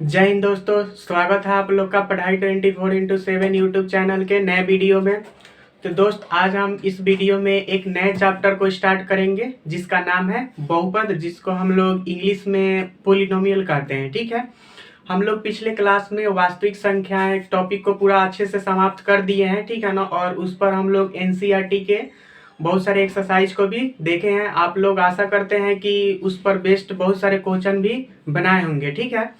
जय हिंद दोस्तों, स्वागत है आप लोग का पढ़ाई 24x7 यूट्यूब चैनल के नए वीडियो में। तो दोस्त, आज हम इस वीडियो में एक नए चैप्टर को स्टार्ट करेंगे जिसका नाम है बहुपद, जिसको हम लोग इंग्लिश में पोलिनोमियल कहते हैं। ठीक है, हम लोग पिछले क्लास में वास्तविक संख्याएं टॉपिक को पूरा अच्छे से समाप्त कर दिए हैं। ठीक है ना, और उस पर हम लोग एनसीईआरटी के बहुत सारे एक्सरसाइज को भी देखे हैं। आप लोग आशा करते हैं कि उस पर बेस्ड बहुत सारे क्वेश्चन भी बनाए होंगे। ठीक है,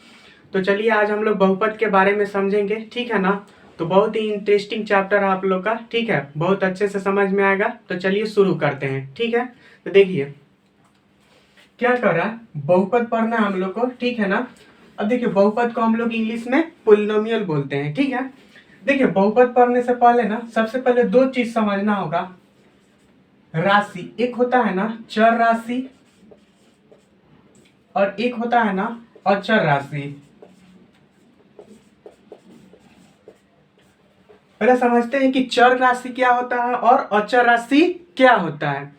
तो चलिए आज हम लोग बहुपद के बारे में समझेंगे। ठीक है ना, तो बहुत ही इंटरेस्टिंग चैप्टर है आप लोग का। ठीक है, बहुत अच्छे से समझ में आएगा। तो चलिए शुरू करते हैं। ठीक है, तो देखिए क्या कर रहा है, बहुपद पढ़ना है हम लोग को। ठीक है ना, अब देखिए बहुपद को हम लोग इंग्लिश में पोलिनोमियल बोलते हैं। ठीक है, देखिए बहुपद पढ़ने से पहले ना सबसे पहले दो चीज समझना होगा। राशि, एक होता है ना चर राशि और एक होता है ना अचर राशि। पहले समझते हैं कि चर राशि क्या होता है और अचर राशि क्या होता है।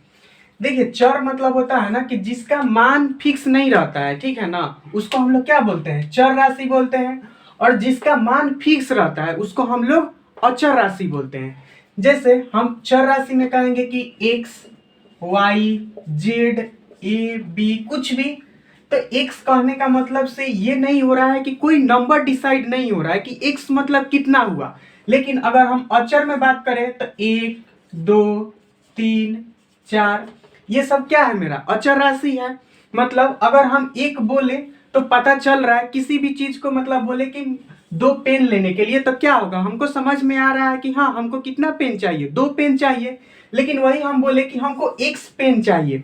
देखिए चर मतलब होता है ना कि जिसका मान फिक्स नहीं रहता है। ठीक है ना, उसको हम लोग क्या बोलते हैं, चर राशि बोलते हैं। और जिसका मान फिक्स रहता है उसको हम लोग अचर राशि बोलते हैं। जैसे हम चर राशि में कहेंगे कि X, Y, Z, A, B, कुछ भी। तो एक्स कहने का मतलब से ये नहीं हो रहा है कि कोई नंबर डिसाइड नहीं हो रहा है कि एक्स मतलब कितना हुआ। लेकिन अगर हम अचर में बात करें तो एक, दो, तीन, चार, ये सब क्या है, मेरा अचर राशि है। मतलब अगर हम एक बोले तो पता चल रहा है किसी भी चीज को, मतलब बोले कि दो पेन लेने के लिए तो क्या होगा, हमको समझ में आ रहा है कि हाँ हमको कितना पेन चाहिए, दो पेन चाहिए। लेकिन वही हम बोले कि हमको एक्स पेन चाहिए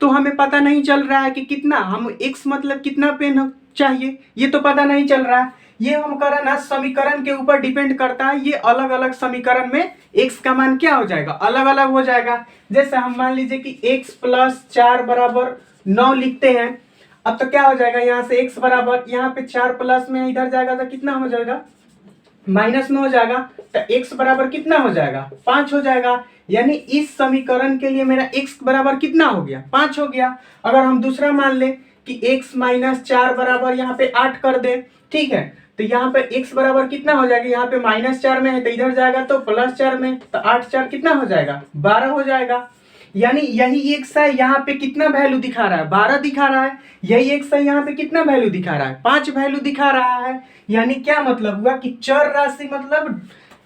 तो हमें पता नहीं चल रहा है कि कितना, हम एक्स मतलब कितना पेन चाहिए ये तो पता नहीं चल रहा है। ये हम करें ना समीकरण के ऊपर डिपेंड करता है। ये अलग अलग समीकरण में एक्स का मान क्या हो जाएगा, अलग अलग हो जाएगा। जैसे हम मान लीजिए कि x प्लस 4 बराबर 9 लिखते हैं। अब तो क्या हो जाएगा, यहाँ से x बराबर, यहाँ पे 4 प्लस में इधर जाएगा तो कितना हो जाएगा, माइनस में हो जाएगा। तो x बराबर कितना हो जाएगा, 5 हो जाएगा। यानी इस समीकरण के लिए मेरा x बराबर कितना हो गया, 5 हो गया। अगर हम दूसरा मान ले कि x माइनस 4 बराबर यहाँ पे 8 कर दे, ठीक है, तो यहाँ पे x बराबर कितना हो जाएगा, यहाँ पे -4 में है तो इधर जाएगा तो +4 में, तो 8 4 कितना हो जाएगा, 12 हो जाएगा। यानी यही x है, यहाँ पे कितना वैल्यू दिखा रहा है, 12 दिखा रहा है। यही x है, यहाँ पे कितना वैल्यू दिखा रहा है, 5 वैल्यू दिखा रहा है। यानी क्या मतलब हुआ कि चर राशि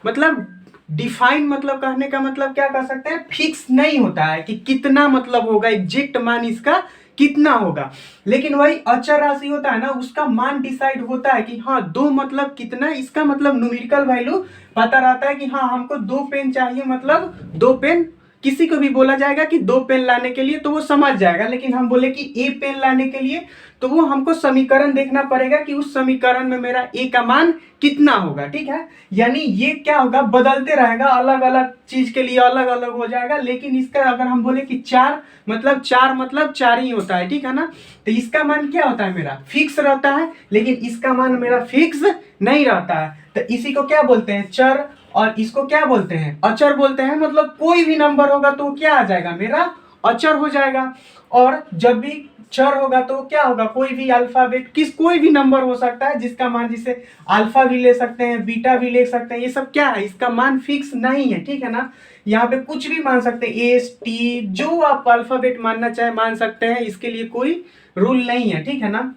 मतलब डिफाइन, मतलब कहने का मतलब क्या कह सकते हैं, फिक्स नहीं होता है कि कितना मतलब होगा, एग्जैक्ट मान इसका कितना होगा। लेकिन वही अचर राशि होता है ना, उसका मान डिसाइड होता है कि हाँ दो मतलब कितना, इसका मतलब न्यूमेरिकल वैल्यू पता रहता है कि हाँ हमको दो पेन चाहिए, मतलब दो पेन। किसी को भी बोला जाएगा कि दो पेन लाने के लिए तो वो समझ जाएगा, लेकिन हम बोले कि ए पेन लाने के लिए तो वो हमको समीकरण देखना पड़ेगा कि उस समीकरण में मेरा ए का मान कितना होगा। ठीक है, यानी ये क्या होगा, बदलते रहेगा, अलग अलग चीज के लिए अलग अलग हो जाएगा। लेकिन इसका अगर हम बोले कि चार मतलब चार ही होता है, ठीक है ना, तो इसका मान क्या होता है, मेरा फिक्स रहता है। लेकिन इसका मान मेरा फिक्स नहीं रहता है, तो इसी को क्या बोलते हैं, चर। और इसको क्या बोलते हैं, अचर बोलते हैं। मतलब कोई भी नंबर होगा तो क्या आ जाएगा, मेरा अचर हो जाएगा। और जब भी चर होगा तो क्या होगा, कोई भी अल्फाबेट, कोई भी नंबर हो सकता है जिसका मान, जिसे अल्फा भी ले सकते हैं, बीटा भी ले सकते हैं, ये सब क्या है, इसका मान फिक्स नहीं है। ठीक है ना, यहाँ पे कुछ भी मान सकते हैं, एस टी, जो आप अल्फाबेट मानना चाहे मान सकते हैं, इसके लिए कोई रूल नहीं है। ठीक है ना,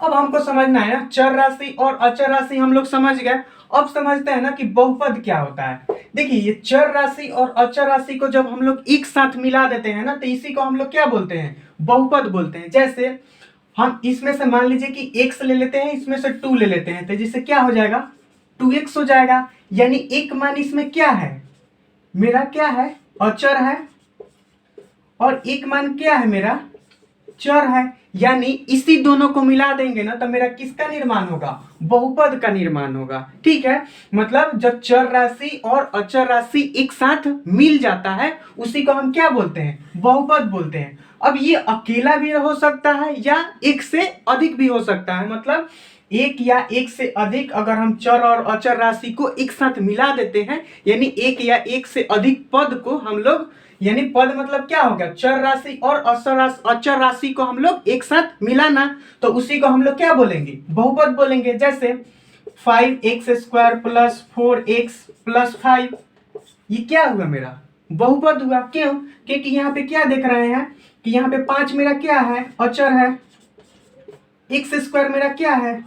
अब हमको समझना है ना, चर राशि और अचर राशि हम लोग समझ गए। अब समझते हैं ना कि बहुपद क्या होता है। देखिए ये चर राशि और अचर राशि को जब हम लोग एक साथ मिला देते हैं ना, तो इसी को हम लोग क्या बोलते हैं, बहुपद बोलते हैं। जैसे हम इसमें से मान लीजिए कि x ले लेते हैं, इसमें से 2 ले लेते हैं, तो जिससे क्या हो जाएगा, 2x हो जाएगा। यानी एक मान इसमें क्या है, मेरा क्या है, अचर है, और एक मान क्या है, मेरा चर है। यानी इसी दोनों को मिला देंगे ना तो मेरा किसका निर्माण होगा, बहुपद का निर्माण होगा। ठीक है, मतलब जब चर राशि और अचर राशि एक साथ मिल जाता है उसी को हम क्या बोलते हैं, बहुपद बोलते हैं। अब ये अकेला भी हो सकता है या एक से अधिक भी हो सकता है। मतलब एक या एक से अधिक अगर हम चर और अचर राशि को एक साथ मिला देते हैं, यानी एक या एक से अधिक पद को हम लोग, यानी पद मतलब क्या हो गया, चर राशि और अचर राशि को हम लोग एक साथ मिलाना, तो उसी को हम लोग क्या बोलेंगे, बहुपद बोलेंगे। जैसे 5x² प्लस 4x प्लस 5, ये क्या हुआ, मेरा बहुपद हुआ। क्यों? क्योंकि यहाँ पे क्या देख रहे हैं कि यहाँ पे 5 मेरा क्या है, अचर है, x² मेरा क्या है,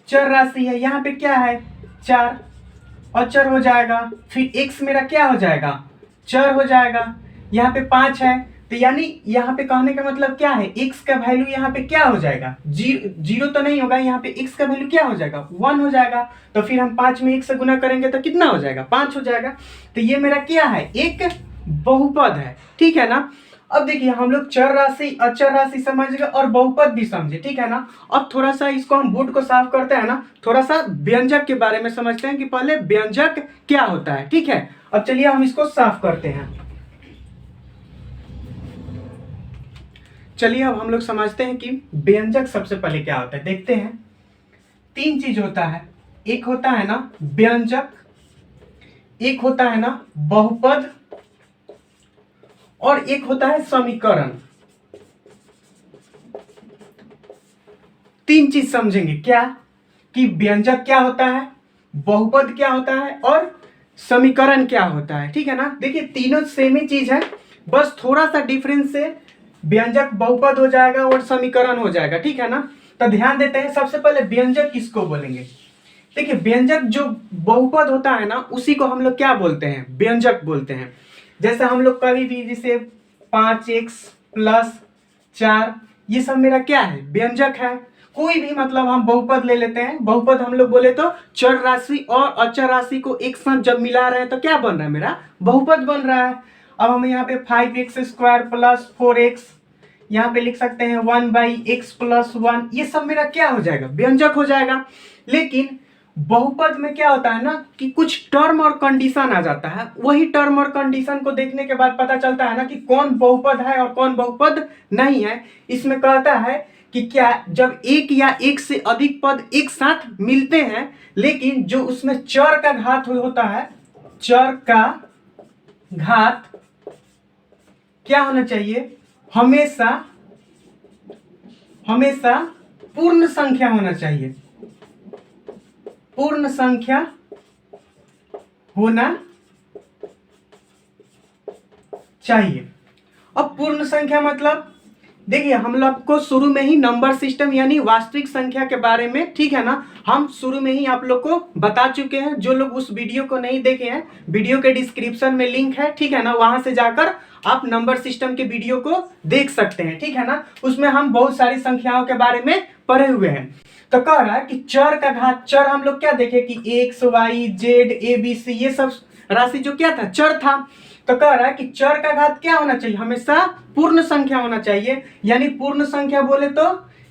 चर राशि है, यहाँ पे क्या है 4, अचर हो जाएगा। फिर x मेरा क्या हो जाएगा, चर हो जाएगा। यहाँ पे 5 है, तो यानी यहाँ पे कहने का मतलब क्या है, x का वैल्यू यहाँ पे क्या हो जाएगा, जीरो तो नहीं होगा, यहाँ पे x का वैल्यू क्या हो जाएगा, 1 हो जाएगा। तो फिर हम 5 में 1 से गुना करेंगे तो कितना हो जाएगा, 5 हो जाएगा। तो ये मेरा क्या है, एक बहुपद है, ठीक है ना। अब देखिए हम लोग चर राशि अचर राशि समझ गए और बहुपद भी समझे, ठीक है ना। अब थोड़ा सा इसको हम बोर्ड को साफ करते हैं ना, थोड़ा सा व्यंजक के बारे में समझते हैं कि पहले व्यंजक क्या होता है, ठीक है। अब चलिए हम इसको साफ करते हैं। चलिए अब हम लोग समझते हैं कि व्यंजक सबसे पहले क्या होता है, देखते हैं। 3 चीज होता है, एक होता है ना व्यंजक, एक होता है ना बहुपद, और एक होता है समीकरण। 3 चीज समझेंगे, क्या कि व्यंजक क्या होता है, बहुपद क्या होता है, और समीकरण क्या होता है, ठीक है ना। देखिए तीनों सेम ही चीज है, बस थोड़ा सा डिफरेंस से व्यंजक बहुपद हो जाएगा और समीकरण हो जाएगा, ठीक है ना। तो ध्यान देते हैं, सबसे पहले व्यंजक किसको बोलेंगे। देखिए व्यंजक जो बहुपद होता है ना, उसी को हम लोग क्या बोलते हैं, व्यंजक बोलते हैं। जैसे हम लोग कभी भी जैसे 5x प्लस 4, ये सब मेरा क्या है, व्यंजक है। कोई भी मतलब हम बहुपद ले लेते हैं, बहुपद हम लोग बोले तो चर राशि और अचर राशि को एक साथ जब मिला रहे हैं तो क्या बन रहा है, मेरा बहुपद बन रहा है। अब हम यहाँ पे 5x² प्लस 4x, यहाँ पे लिख सकते हैं 1/x प्लस 1, ये सब मेरा क्या हो जाएगा, व्यंजक हो जाएगा। लेकिन बहुपद में क्या होता है ना कि कुछ टर्म और कंडीशन आ जाता है, वही टर्म और कंडीशन को देखने के बाद पता चलता है ना कि कौन बहुपद है और कौन बहुपद नहीं है। इसमें कहता है कि क्या, जब एक या एक से अधिक पद एक साथ मिलते हैं, लेकिन जो उसमें चर का घात होता है, चर का घात क्या होना चाहिए, हमेशा हमेशा पूर्ण संख्या होना चाहिए, पूर्ण संख्या होना चाहिए। अब पूर्ण संख्या मतलब देखिए हम लोग को शुरू में ही नंबर सिस्टम यानी वास्तविक संख्या के बारे में, ठीक है ना, हम शुरू में ही आप लोग को बता चुके हैं। जो लोग उस वीडियो को नहीं देखे हैं, वीडियो के डिस्क्रिप्शन में लिंक है, ठीक है ना, वहां से जाकर आप नंबर सिस्टम के वीडियो को देख सकते हैं, ठीक है ना। उसमें हम बहुत सारी संख्याओं के बारे में पढ़े हुए हैं। तो कह रहा है कि चर का घात, चर हम लोग क्या देखे कि X Y Z A B C, ये सब राशि जो क्या था, चर था। तो कह रहा है कि चर का घात क्या होना चाहिए, हमेशा पूर्ण संख्या होना चाहिए। यानी पूर्ण संख्या बोले तो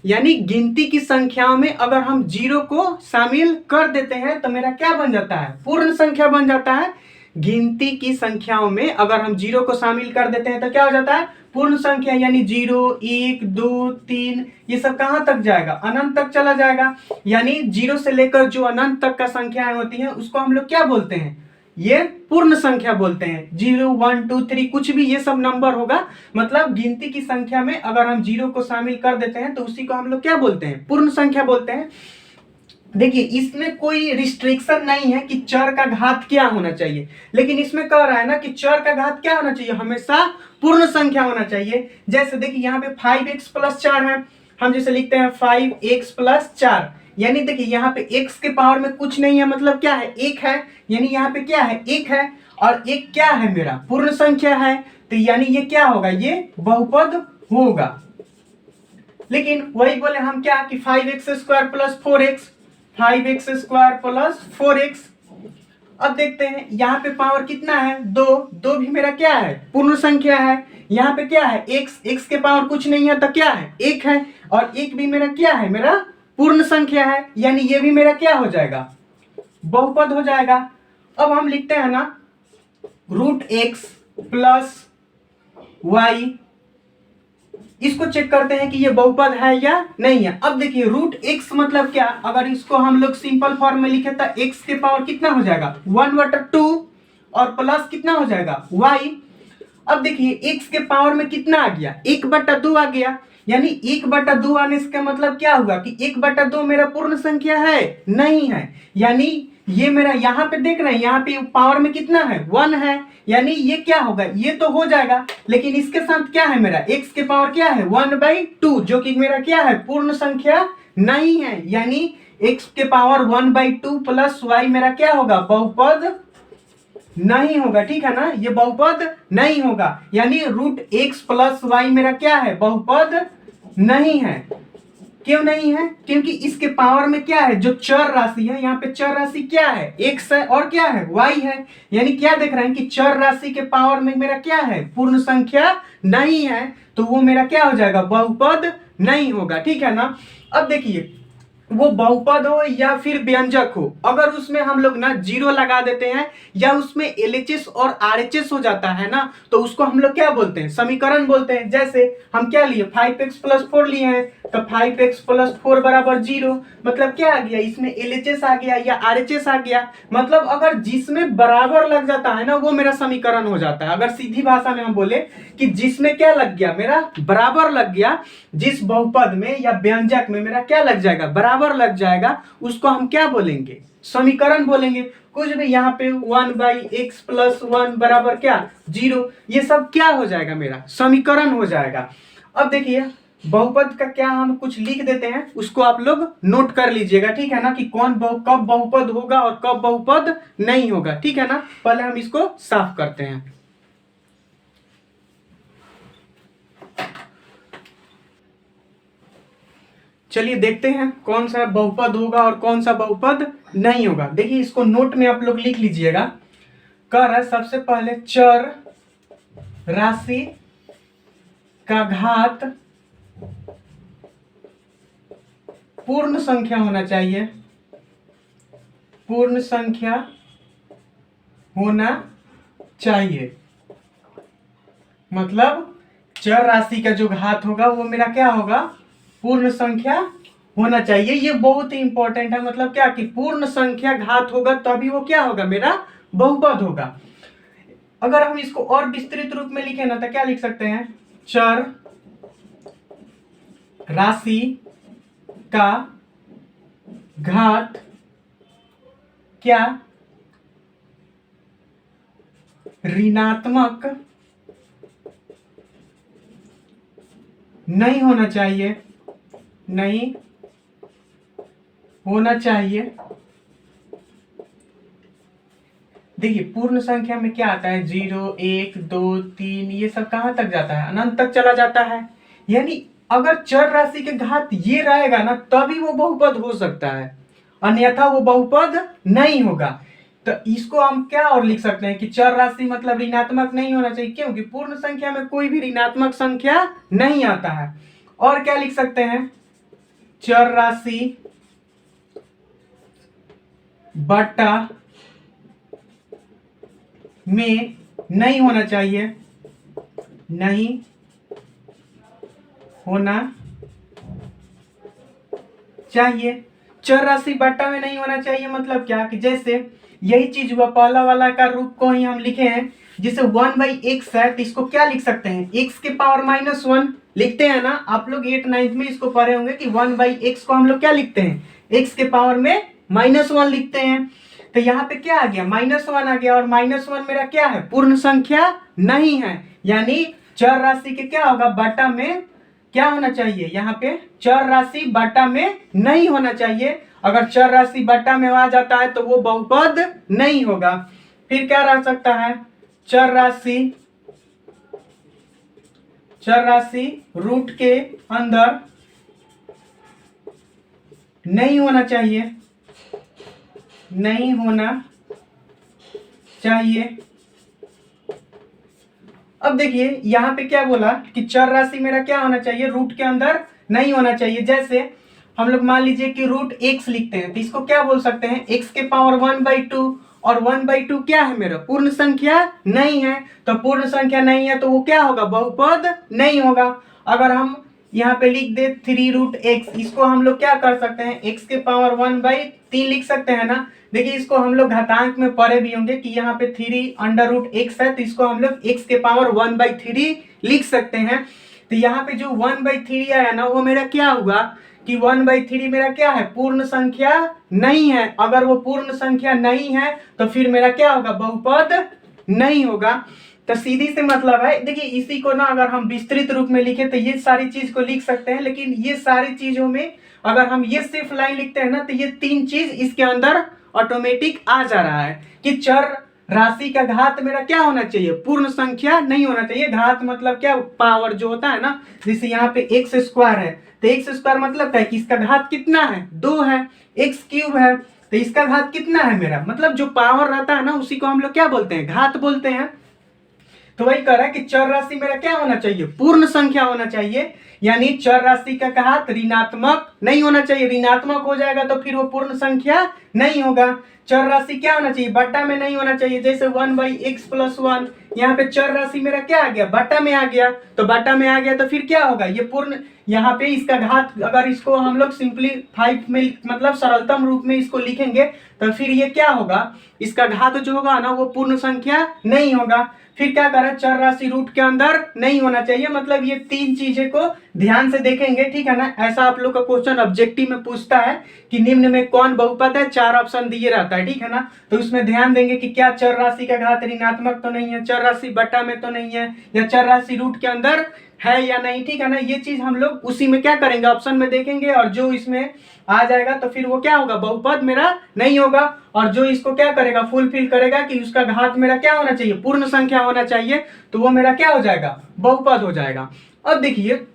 यानी गिनती की संख्याओं में अगर हम 0 को शामिल कर देते हैं तो मेरा क्या बन जाता है, पूर्ण संख्या बन जाता है। गिनती की संख्याओं में अगर हम 0 को शामिल कर देते हैं तो क्या हो जाता है, पूर्ण संख्या। यानी 0 1 2 3 ये सब कहां तक जाएगा, अनंत तक चला जाएगा। यानी 0 से लेकर जो अनंत तक का संख्याएं होती हैं उसको हम लोग क्या बोलते हैं, ये पूर्ण संख्या बोलते हैं। 0 1 2 3 कुछ भी ये सब नंबर होगा, मतलब गिनती की संख्या में अगर हम 0 को शामिल कर देते हैं तो उसी को हम लोग क्या बोलते हैं, पूर्ण संख्या बोलते हैं। देखिए इसमें कोई रिस्ट्रिक्शन नहीं है कि चर का घात क्या होना चाहिए, लेकिन इसमें कह रहा है ना कि चर का घात क्या होना चाहिए, हमेशा पूर्ण संख्या होना चाहिए। जैसे देखिए यहाँ पे 5x प्लस 4 है, हम जैसे लिखते हैं 5x प्लस 4, यानी देखिए यहाँ पे x के पावर में कुछ नहीं है, मतलब क्या है, एक है। यानी यहाँ पे क्या है, एक है, और एक क्या है, मेरा पूर्ण संख्या है। तो यानी ये क्या होगा, ये बहुपद होगा। लेकिन वही बोले हम क्या कि 5x² plus 4x, 5x² plus 4x। अब देखते हैं यहाँ पे पावर कितना है, 2, 2 भी मेरा क्या है, पूर्ण संख्या है। यहाँ पे क्या है, x के पावर कुछ नहीं है तो क्या है, 1 है, और 1 भी मेरा क्या है, मेरा पूर्ण संख्या है। यानी ये भी मेरा क्या हो जाएगा, बहुपद हो जाएगा। अब हम लिखते हैं ना √x प्लस y इसको चेक करते हैं कि ये बहुपद है या नहीं है। अब देखिए रूट एक्स मतलब क्या, अगर इसको हम लोग सिंपल फॉर्म में लिखे तो एक्स के पावर कितना हो जाएगा 1/2 और प्लस कितना हो जाएगा y। अब देखिए एक्स के पावर में कितना आ गया 1/2 आ गया, यानी 1/2 आने से मतलब क्या हुआ कि 1/2 मेरा पूर्ण संख्या है नहीं है, यानी ये मेरा यहाँ पे देख रहे हैं यहाँ पे पावर में कितना है 1 है, यानी ये क्या होगा ये तो हो जाएगा, लेकिन इसके साथ क्या है मेरा x के पावर क्या है 1/2 जो कि मेरा क्या है पूर्ण संख्या नहीं है, यानी x के पावर 1/2 प्लस y मेरा क्या होगा बहुपद नहीं होगा। ठीक है ना, ये बहुपद नहीं होगा, यानी रूट एक्स प्लस वाई मेरा क्या है बहुपद नहीं है। क्यों नहीं है, क्योंकि इसके पावर में क्या है जो चर राशि है, यहाँ पे चर राशि क्या है एक्स है और क्या है वाई है, यानी क्या देख रहे हैं कि चर राशि के पावर में मेरा क्या है पूर्ण संख्या नहीं है, तो वो मेरा क्या हो जाएगा बहुपद नहीं होगा। ठीक है ना, अब देखिए वो बहुपद हो या फिर व्यंजक हो, अगर उसमें हम लोग ना जीरो लगा देते हैं या उसमें एलएचएस और आरएचएस हो जाता है ना, तो उसको हम लोग क्या बोलते हैं समीकरण बोलते हैं। जैसे हम क्या लिए 5x + 4 लिए हैं, तो 5x + 4 = 0, मतलब क्या आ गया इसमें एलएचएस आ गया या आरएचएस आ गया, मतलब अगर जिसमें बराबर लग जाता है ना वो मेरा समीकरण हो जाता है। अगर सीधी भाषा में हम बोले कि जिसमें क्या लग गया मेरा बराबर लग गया, जिस बहुपद में या व्यंजक में मेरा क्या लग जाएगा बराबर लग जाएगा, उसको हम क्या बोलेंगे समीकरण बोलेंगे। कुछ भी यहाँ पे 1/x + 1 बराबर क्या 0, ये सब क्या हो जाएगा मेरा समीकरण हो जाएगा। अब देखिए बहुपद का क्या हम कुछ लिख देते हैं, उसको आप लोग नोट कर लीजिएगा। ठीक है ना, कि कब बहुपद होगा और कब बहुपद नहीं होगा। ठीक है ना, पहले हम इसको साफ करते हैं। चलिए देखते हैं कौन सा बहुपद होगा और कौन सा बहुपद नहीं होगा। देखिए इसको नोट में आप लोग लिख लीजिएगा। कह रहा है सबसे पहले चर राशि का घात पूर्ण संख्या होना चाहिए, पूर्ण संख्या होना चाहिए, मतलब चर राशि का जो घात होगा वो मेरा क्या होगा पूर्ण संख्या होना चाहिए। ये बहुत ही इंपॉर्टेंट है, मतलब क्या कि पूर्ण संख्या घात होगा तभी वो क्या होगा मेरा बहुपद होगा। अगर हम इसको और विस्तृत रूप में लिखें ना तो क्या लिख सकते हैं चर राशि का घात क्या ऋणात्मक नहीं होना चाहिए, नहीं होना चाहिए। देखिए पूर्ण संख्या में क्या आता है 0 1 2 3, ये सब कहां तक जाता है अनंत तक चला जाता है, यानी अगर चर राशि के घात ये रहेगा ना तभी वो बहुपद हो सकता है, अन्यथा वो बहुपद नहीं होगा। तो इसको हम क्या और लिख सकते हैं कि चर राशि मतलब ऋणात्मक नहीं होना चाहिए, क्योंकि पूर्ण संख्या में कोई भी ऋणात्मक संख्या नहीं आता है। और क्या लिख सकते हैं चर राशि बटा में नहीं होना चाहिए, नहीं होना चाहिए। चर राशि बटा में नहीं होना चाहिए मतलब क्या कि जैसे यही चीज हुआ पहला वाला का रूप को ही हम लिखे हैं, जिसे 1/x है तो इसको क्या लिख सकते हैं x के पावर -1 लिखते हैं ना। आप लोग 8 9th में इसको पढ़े होंगे कि 1/x को हम लोग क्या लिखते हैं x के पावर में -1 लिखते हैं। तो यहाँ पे क्या आ गया -1 आ गया, और -1 मेरा क्या है पूर्ण संख्या नहीं है, यानी चर राशि के क्या होगा बटा में क्या होना चाहिए, यहाँ पे चर राशि बटा में नहीं होना चाहिए। अगर चर राशि बटा में आ जाता है तो वो बहुपद नहीं होगा। फिर क्या रह सकता है चर राशि रूट के अंदर नहीं होना चाहिए, नहीं होना चाहिए। अब देखिए यहाँ पे क्या बोला कि चर राशि मेरा क्या होना चाहिए रूट के अंदर नहीं होना चाहिए। जैसे हम लोग मान लीजिए कि रूट x लिखते हैं तो इसको क्या बोल सकते हैं x के पावर 1/2, और 1/2 क्या है मेरा पूर्ण संख्या नहीं है, तो पूर्ण संख्या नहीं है तो वो क्या होगा बहुपद नहीं होगा। अगर हम यहाँ पे लिख दे 3√x, इसको हम लोग क्या कर सकते हैं, x के पावर 1/3 लिख सकते हैं ना। देखिए इसको हम लोग घातांक में पढ़े भी होंगे कि यहाँ पे 3√x है, तो इसको हम लोग x के पावर 1/3 लिख सकते हैं। तो यहाँ पे जो 1/3 आया ना, वो मेरा क्या हुआ कि 1/3 मेरा क्या है, पूर्ण संख्या नहीं है। अगर वो पूर्ण संख्या नहीं है तो फिर मेरा क्या होगा, बहुपद नहीं होगा। तो सीधी से मतलब है, देखिए इसी को ना अगर हम विस्तृत रूप में लिखे तो ये सारी चीज को लिख सकते हैं, लेकिन ये सारी चीजों में अगर हम ये सिर्फ लाइन लिखते हैं ना, तो ये तीन चीज इसके अंदर ऑटोमेटिक आ जा रहा है कि चर राशि का घात मेरा क्या होना चाहिए, पूर्ण संख्या नहीं होना चाहिए। घात मतलब क्या, पावर जो होता है ना, जैसे यहाँ पे एक्स स्क्वायर है, तो एक्स स्क्वायर मतलब क्या है कि इसका घात कितना है, 2 है। एक्स क्यूब है तो इसका घात कितना है मेरा, मतलब जो पावर रहता है ना उसी को हम लोग क्या बोलते हैं, घात बोलते हैं। तो वही कह रहा है कि चर राशि मेरा क्या होना चाहिए, पूर्ण संख्या होना चाहिए। यानी चर राशि का घात ऋणात्मक नहीं होना चाहिए। ऋणात्मक हो जाएगा तो फिर वो पूर्ण संख्या नहीं होगा। चर राशि क्या होना चाहिए, बट्टा में नहीं होना चाहिए। जैसे 1/x+1, यहाँ पे चर राशि मेरा क्या आ गया, बट्टा में आ गया। तो बट्टा में आ गया तो फिर क्या होगा, ये पूर्ण, यहाँ पे इसका घात अगर इसको हम लोग सिंपलीफाइड में मतलब सरलतम रूप में इसको लिखेंगे तो फिर ये क्या होगा, इसका घात जो होगा ना वो पूर्ण संख्या नहीं होगा। फिर क्या करें, चर राशि रूट के अंदर नहीं होना चाहिए। मतलब ये तीन चीजें को ध्यान से देखेंगे, ठीक है ना। ऐसा आप लोग का क्वेश्चन ऑब्जेक्टिव में पूछता है कि निम्न में कौन बहुपद है, 4 ऑप्शन दिए रहता है, ठीक है ना। तो उसमें ध्यान देंगे कि क्या चर राशि का घात ऋणात्मक तो नहीं है, चर राशि बटा में तो नहीं है, या चर राशि रूट के अंदर है या नहीं, ठीक है ना। ये चीज हम लोग उसी में क्या करेंगे, ऑप्शन में देखेंगे, और जो इसमें आ जाएगा तो फिर वो क्या होगा, बहुपद मेरा नहीं होगा। और जो इसको क्या करेगा, फुलफिल करेगा कि उसका घात मेरा क्या होना चाहिए, पूर्ण संख्या होना चाहिए, तो वो मेरा क्या हो जाएगा, बहुपद हो जाएगा। अब देखिए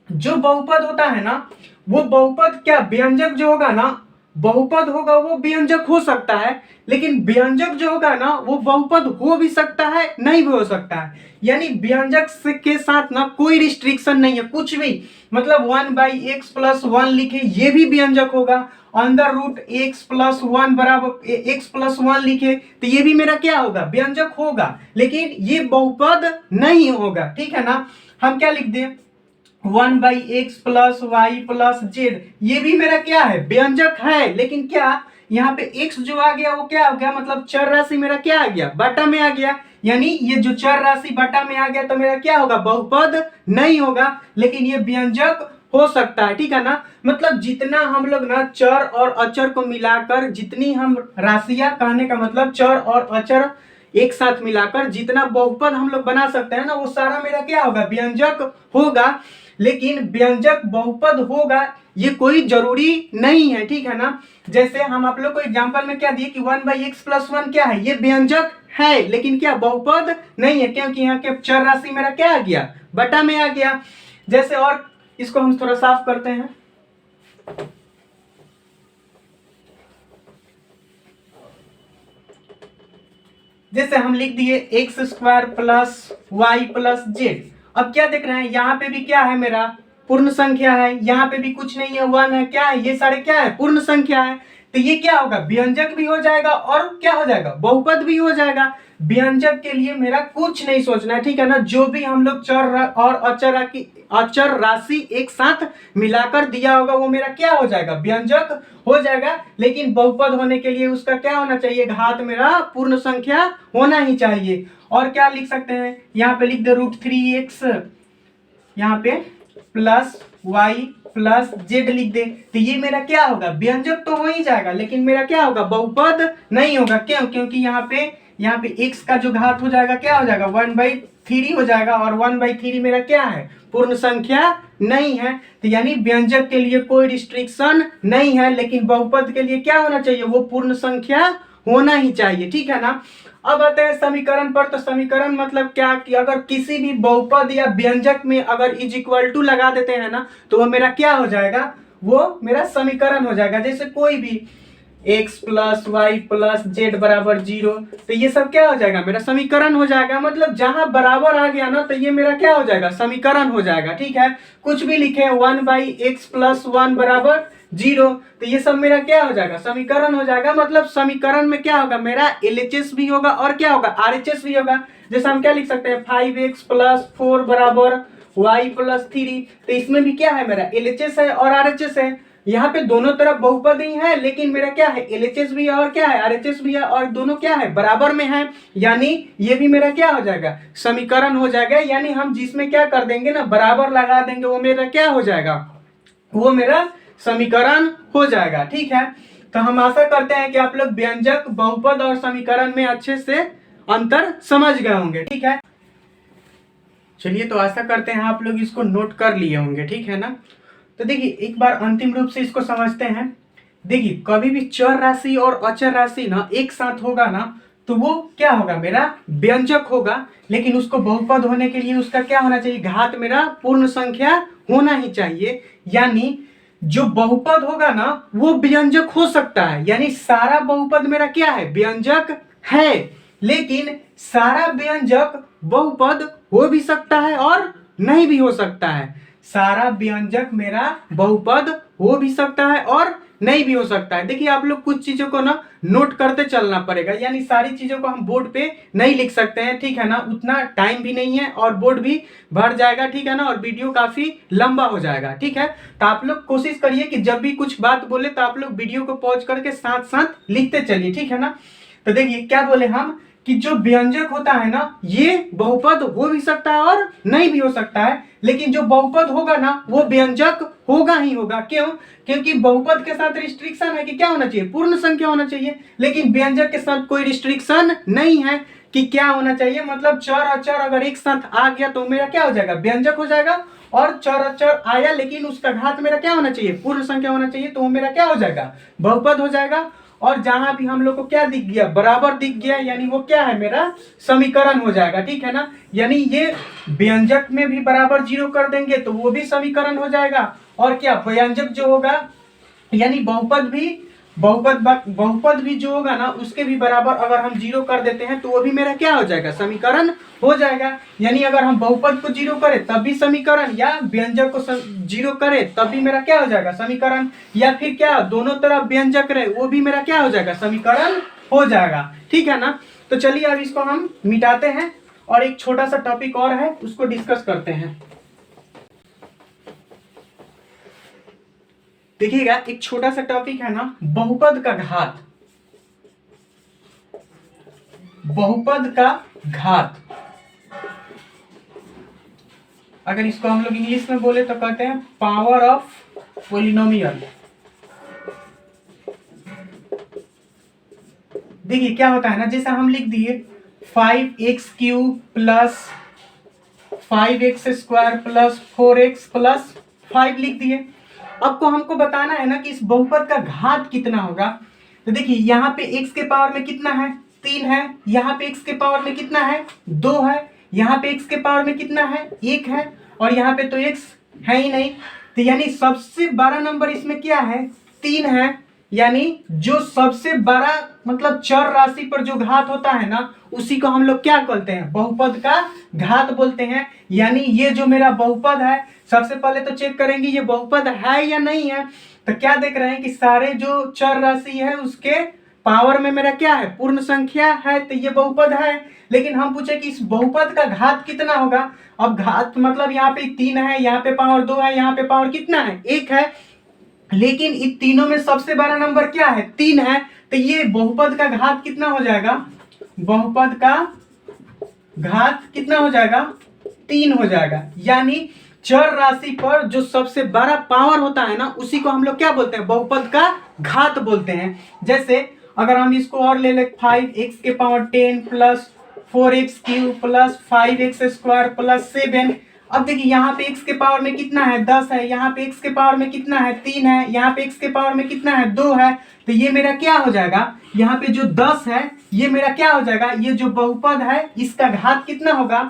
जो बहुपद होता है ना, वो बहुपद क्या, व्यंजक जो होगा ना, बहुपद होगा वो व्यंजक हो सकता है, लेकिन व्यंजक जो होगा ना वो बहुपद हो भी सकता है, नहीं भी हो सकता है। यानी व्यंजक के साथ ना कोई रिस्ट्रिक्शन नहीं है, कुछ भी, मतलब 1/x+1 लिखे ये भी व्यंजक होगा, अंडर रूट x+1 बराबर x+1 लिखे तो ये भी मेरा क्या होगा, व्यंजक होगा, लेकिन ये बहुपद नहीं होगा, ठीक है ना। हम क्या लिख दें, 1/x+y+z, ये भी मेरा क्या है, व्यंजक है, लेकिन क्या यहाँ पे x जो आ गया वो क्या हो गया, मतलब चर राशि मेरा क्या आ गया, बटा में आ गया। यानी ये जो चर राशि बटा में आ गया तो मेरा क्या होगा, बहुपद नहीं होगा, लेकिन ये व्यंजक हो सकता है, ठीक है ना। मतलब जितना हम लोग ना चर और अचर को मिलाकर, जितनी हम राशियां, कहने का मतलब चर और अचर एक साथ मिलाकर जितना बहुपद हम लोग बना सकते हैं ना, वो सारा मेरा क्या होगा, व्यंजक होगा। लेकिन व्यंजक बहुपद होगा ये कोई जरूरी नहीं है, ठीक है ना। जैसे हम आप लोग को एग्जांपल में क्या दिए कि 1/x+1 क्या है, ये व्यंजक है, लेकिन क्या बहुपद नहीं है, क्योंकि यहाँ के चर राशि मेरा क्या आ गया, बटा में आ गया। जैसे और इसको हम थोड़ा साफ करते हैं, जैसे हम लिख दिए x² + y+z। अब क्या देख रहे हैं, यहाँ पे भी क्या है, मेरा पूर्ण संख्या है, यहाँ पे भी कुछ नहीं है, 1 है, क्या है, ये सारे क्या है, पूर्ण संख्या है। तो ये क्या होगा, व्यंजक भी हो जाएगा और क्या हो जाएगा, बहुपद भी हो जाएगा। व्यंजक के लिए मेरा कुछ नहीं सोचना है, ठीक है ना। जो भी हम लोग चर और अचर राशि एक साथ मिलाकर दिया होगा वो मेरा क्या हो जाएगा, व्यंजक हो जाएगा। लेकिन बहुपद होने के लिए उसका क्या होना चाहिए, घात मेरा पूर्ण संख्या होना ही चाहिए। और क्या लिख सकते हैं, यहाँ पे लिख दे √3x यहाँ पे +y+z लिख दे, तो ये मेरा क्या होगा, व्यंजक तो हो ही जाएगा, लेकिन मेरा क्या होगा, बहुपद नहीं होगा। क्यों, क्योंकि यहाँ पे x का जो घात हो जाएगा क्या हो जाएगा, 1/3 हो जाएगा, और 1/3 मेरा क्या है, पूर्ण संख्या नहीं है। तो यानी व्यंजक के लिए कोई रिस्ट्रिक्शन नहीं है, लेकिन बहुपद के लिए क्या होना चाहिए, वो पूर्ण संख्या होना ही चाहिए, ठीक है ना। अब आते हैं समीकरण पर। तो समीकरण मतलब क्या कि अगर किसी भी बहुपद या व्यंजक में अगर = लगा देते हैं ना, तो वो मेरा क्या हो जाएगा, वो मेरा समीकरण हो जाएगा। जैसे कोई भी x+y+z बराबर 0, तो ये सब क्या हो जाएगा, मेरा समीकरण हो जाएगा। मतलब जहां बराबर आ गया ना तो ये मेरा क्या हो जाएगा, समीकरण हो जाएगा, ठीक है। कुछ भी लिखे 1/x+1 बराबर 0, तो ये सब मेरा क्या हो जाएगा, समीकरण हो जाएगा। मतलब समीकरण में क्या होगा, मेरा LHS भी होगा और क्या होगा, RHS भी होगा। जैसे हम क्या लिख सकते हैं, 5x + 4 बराबर y प्लस 3। तो इसमें भी क्या है, मेरा LHS है और RHS है। यहाँ पे दोनों तरफ बहुपद ही है, लेकिन मेरा क्या है, LHS भी है और क्या है, RHS भी है, और दोनों क्या है, बराबर में है। यानी ये भी मेरा क्या हो जाएगा, समीकरण हो जाएगा। यानी हम जिसमें क्या कर देंगे ना, बराबर लगा देंगे, वो मेरा क्या हो जाएगा, वो मेरा समीकरण हो जाएगा। ठीक है, तो हम आशा करते हैं कि आप लोग व्यंजक, बहुपद और समीकरण में अच्छे से अंतर समझ गए होंगे। ठीक है, चलिए, तो आशा करते हैं आप लोग इसको नोट कर लिए होंगे। ठीक है ना, तो देखिए एक बार अंतिम रूप से इसको समझते हैं। देखिए कभी भी चर राशि और अचर राशि ना एक साथ होगा ना, तो वो क्या होगा, मेरा व्यंजक होगा। लेकिन उसको बहुपद होने के लिए उसका क्या होना चाहिए, घात मेरा पूर्ण संख्या होना ही चाहिए। यानी जो बहुपद होगा ना वो व्यंजक हो सकता है। यानी सारा बहुपद मेरा क्या है, व्यंजक है। लेकिन सारा व्यंजक बहुपद हो भी सकता है और नहीं भी हो सकता है। सारा व्यंजक मेरा बहुपद हो भी सकता है और नहीं भी हो सकता है। देखिए आप लोग कुछ चीजों को ना नोट करते चलना पड़ेगा। यानी सारी चीजों को हम बोर्ड पे नहीं लिख सकते हैं। ठीक है ना, उतना टाइम भी नहीं है और बोर्ड भी भर जाएगा। ठीक है ना, और वीडियो काफी लंबा हो जाएगा। ठीक है, तो आप लोग कोशिश करिए कि जब भी कुछ बात बोले तो आप लोग वीडियो को पॉज करके साथ साथ लिखते चलिए। ठीक है ना, तो देखिए क्या बोले हम कि जो व्यंजक होता है ना, ये बहुपद हो भी सकता है और नहीं भी हो सकता है। लेकिन जो बहुपद होगा ना वो व्यंजक होगा ही होगा। क्यों? क्योंकि बहुपद के साथ रिस्ट्रिक्शन है कि क्या होना चाहिए, पूर्ण संख्या होना चाहिए। लेकिन व्यंजक के साथ कोई रिस्ट्रिक्शन नहीं है कि क्या होना चाहिए। मतलब चर अचर अगर एक साथ आ गया तो मेरा क्या हो जाएगा, व्यंजक हो जाएगा। और चर अचर आया लेकिन उसका घात मेरा क्या होना चाहिए, पूर्ण संख्या होना चाहिए, तो वो मेरा क्या हो जाएगा, बहुपद हो जाएगा। और जहां भी हम लोग को क्या दिख गया, बराबर दिख गया, यानी वो क्या है, मेरा समीकरण हो जाएगा। ठीक है ना, यानी ये व्यंजक में भी बराबर 0 कर देंगे तो वो भी समीकरण हो जाएगा। और क्या व्यंजक जो होगा, यानी बहुपद भी जो होगा ना उसके भी बराबर अगर हम 0 कर देते हैं तो वो भी मेरा क्या हो जाएगा, समीकरण हो जाएगा। यानी अगर हम बहुपद को 0 करें तब भी समीकरण, या व्यंजक को 0 करें तब भी मेरा क्या हो जाएगा, समीकरण। या फिर क्या दोनों तरफ व्यंजक रहे वो भी मेरा क्या हो जाएगा, समीकरण हो जाएगा। ठीक है ना, तो चलिए अब इसको हम मिटाते हैं और एक छोटा सा टॉपिक और है उसको डिस्कस करते हैं। देखिएगा एक छोटा सा टॉपिक है ना, बहुपद का घात। बहुपद का घात, अगर इसको हम लोग इंग्लिश में बोले तो कहते हैं पावर ऑफ पोलिनोमियल। देखिए क्या होता है ना, जैसा हम लिख दिए 5x³ plus 5x² plus 4x plus 5 लिख दिए। अब को हमको बताना है ना कि इस बहुपद का घात कितना होगा। तो देखिए यहाँ पे x के पावर में कितना है, 3 है। यहाँ पे x के पावर में कितना है, 2 है। यहाँ पे x के पावर में कितना है, 1 है। और यहाँ पे तो x है ही नहीं। तो यानी सबसे बड़ा नंबर इसमें क्या है, 3 है। यानी जो सबसे बड़ा मतलब चर राशि पर जो घात होता है ना उसी को हम लोग क्या बोलते हैं, बहुपद का घात बोलते हैं। यानी ये जो मेरा बहुपद है, सबसे पहले तो चेक करेंगे ये बहुपद है या नहीं है। तो क्या देख रहे हैं कि सारे जो चर राशि है उसके पावर में मेरा क्या है, पूर्ण संख्या है, तो ये बहुपद है। लेकिन हम पूछे कि इस बहुपद का घात कितना होगा। अब घात मतलब यहाँ पे 3 है, यहाँ पे पावर 2 है, यहाँ पे पावर कितना है, 1 है। लेकिन इन तीनों में सबसे बड़ा नंबर क्या है, 3 है। तो ये बहुपद का घात कितना हो जाएगा, बहुपद का घात कितना हो जाएगा, 3 हो जाएगा। यानी चर राशि पर जो सबसे बड़ा पावर होता है ना उसी को हम लोग क्या बोलते हैं, बहुपद का घात बोलते हैं। जैसे अगर हम इसको और ले ले 5x के power 10 plus 4x³ plus 5x² plus 7। अब देखिए यहाँ पे x के पावर में कितना है, 10 है। यहाँ पे x के पावर में कितना है, 3 है। यहाँ पे x के पावर में कितना है, 2 है। तो ये मेरा क्या हो जाएगा, यहाँ पे जो 10 है ये मेरा क्या हो जाएगा, ये जो बहुपद है इसका घात कितना होगा,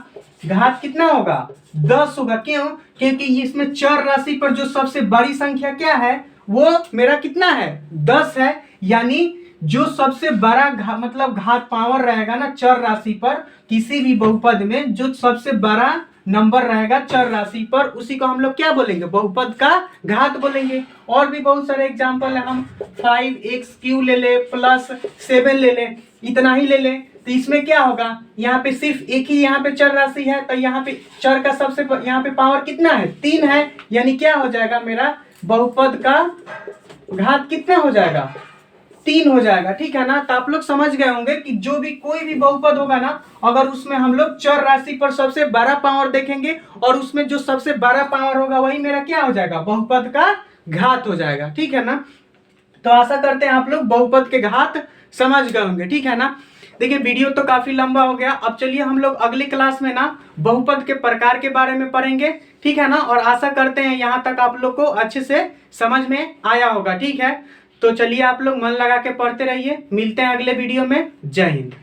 घात कितना होगा, 10 होगा। क्यों? क्योंकि इसमें चर राशि पर जो सबसे बड़ी संख्या क्या है वो मेरा कितना है, 10 है। यानी जो सबसे बड़ा मतलब घात पावर रहेगा ना चर राशि पर, किसी भी बहुपद में जो सबसे बड़ा नंबर रहेगा चर राशि पर उसी को हम लोग क्या बोलेंगे, बहुपद का घात बोलेंगे। और भी बहुत सारे एग्जांपल है, हम 5x³ ले ले प्लस 7 ले ले, इतना ही ले ले। तो इसमें क्या होगा, यहाँ पे सिर्फ एक ही यहाँ पे चर राशि है, तो यहाँ पे चर का सबसे यहाँ पे पावर कितना है, 3 है, यानी क्या हो जाएगा मेरा बहुपद का घात कितना हो जाएगा, 3 हो जाएगा। ठीक है ना। तो आप लोग समझ गए होंगे कि जो भी कोई भी बहुपद होगा ना, अगर उसमें हम लोग चर राशि पर सबसे बड़ा पावर देखेंगे और उसमें जो सबसे बड़ा पावर होगा वही मेरा क्या हो जाएगा, बहुपद का घात हो जाएगा। ठीक है ना। तो आशा करते हैं आप लोग बहुपद के घात समझ गए होंगे। ठीक है ना। देखिए वीडियो तो काफी लंबा हो गया, अब चलिए हम लोग अगली क्लास में ना बहुपद के प्रकार के बारे में पढ़ेंगे। ठीक है ना। और आशा करते हैं यहाँ तक आप लोग को अच्छे से समझ में आया होगा। ठीक है। तो चलिए आप लोग मन लगा के पढ़ते रहिए, मिलते हैं अगले वीडियो में। जय हिंद।